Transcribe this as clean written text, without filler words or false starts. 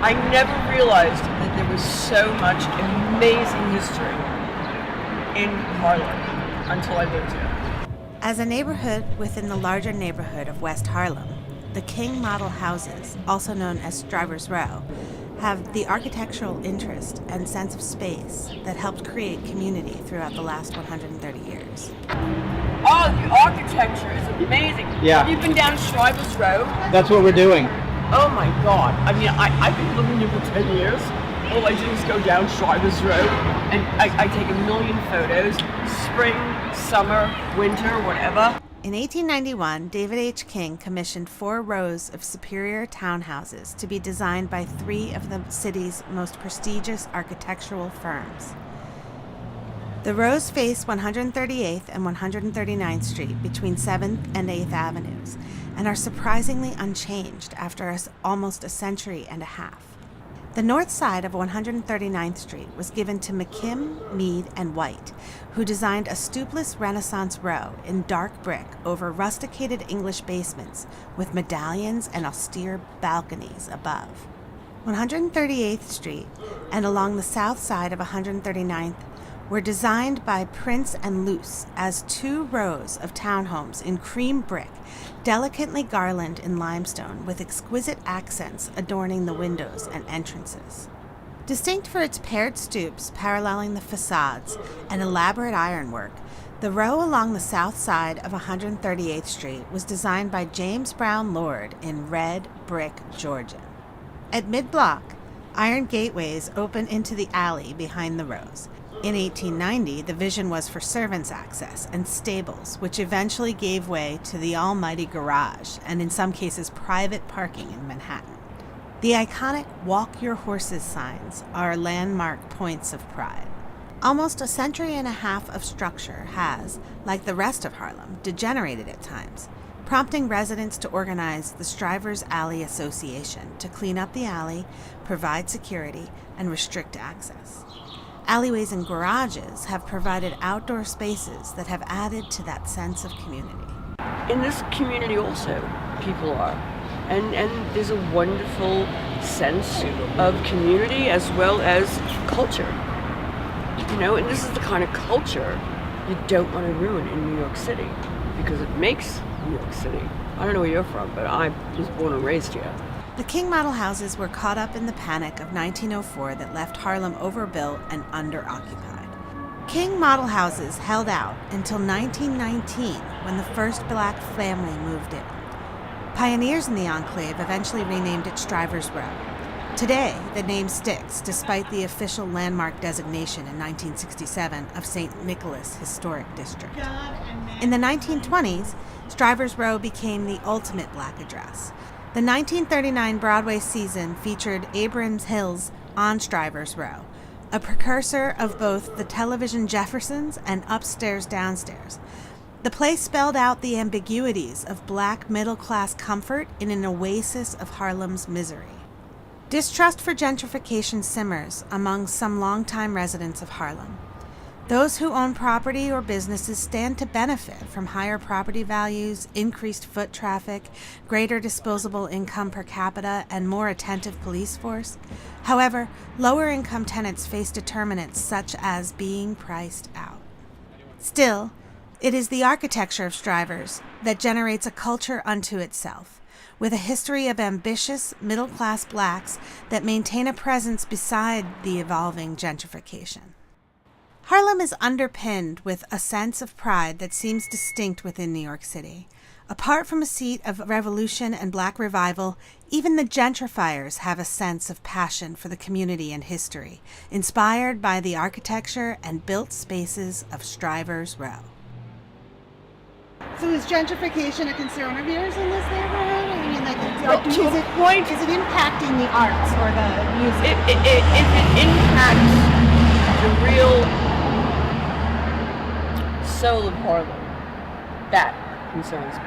I never realized that there was so much amazing history in Harlem until I moved here. As a neighborhood within the larger neighborhood of West Harlem, the King Model houses, also known as Strivers Row, have the architectural interest and sense of space that helped create community throughout the last 130 years. Oh, the architecture is amazing. Yeah. Have you been down Strivers Row? That's what we're doing. Oh my God. I mean, I've been living here for 10 years. All I do is go down Strivers Row and I take a million photos, spring, summer, winter, whatever. In 1891, David H. King commissioned 4 rows of superior townhouses to be designed by 3 of the city's most prestigious architectural firms. The rows face 138th and 139th Street between 7th and 8th Avenues and are surprisingly unchanged after almost a century and a half. The north side of 139th Street was given to McKim, Mead, and White, who designed a stoopless Renaissance row in dark brick over rusticated English basements with medallions and austere balconies above. 138th Street and along the south side of 139th were designed by Prince and Luce as 2 rows of townhomes in cream brick, delicately garlanded in limestone with exquisite accents adorning the windows and entrances. Distinct for its paired stoops paralleling the facades and elaborate ironwork, the row along the south side of 138th Street was designed by James Brown Lord in red brick Georgian. At mid-block, iron gateways open into the alley behind the rows. In 1890, the vision was for servants' access and stables, which eventually gave way to the almighty garage and in some cases private parking in Manhattan. The iconic Walk Your Horses signs are landmark points of pride. Almost a century and a half of structure has, like the rest of Harlem, degenerated at times, prompting residents to organize the Strivers Alley Association to clean up the alley, provide security, and restrict access. Alleyways and garages have provided outdoor spaces that have added to that sense of community. In this community also, people are. And there's a wonderful sense of community as well as culture. You know, and this is the kind of culture you don't want to ruin in New York City because it makes New York City. I don't know where you're from, but I was born and raised here. The King Model houses were caught up in the panic of 1904 that left Harlem overbuilt and underoccupied. King Model houses held out until 1919 when the first black family moved in. Pioneers in the enclave eventually renamed it Strivers Row. Today, the name sticks despite the official landmark designation in 1967 of St. Nicholas Historic District. In the 1920s, Strivers Row became the ultimate black address. The 1939 Broadway season featured Abrams Hill's On Strivers Row, a precursor of both the television Jeffersons and Upstairs Downstairs. The play spelled out the ambiguities of black middle-class comfort in an oasis of Harlem's misery. Distrust for gentrification simmers among some longtime residents of Harlem. Those who own property or businesses stand to benefit from higher property values, increased foot traffic, greater disposable income per capita, and more attentive police force. However, lower-income tenants face determinants such as being priced out. Still, it is the architecture of Strivers that generates a culture unto itself, with a history of ambitious, middle-class blacks that maintain a presence beside the evolving gentrification. Harlem is underpinned with a sense of pride that seems distinct within New York City. Apart from a seat of revolution and black revival, even the gentrifiers have a sense of passion for the community and history, inspired by the architecture and built spaces of Strivers Row. So is gentrification a concern of yours in this neighborhood? I mean, is it impacting the arts or the music? It impacts the real soul of Harlem. That concerns me.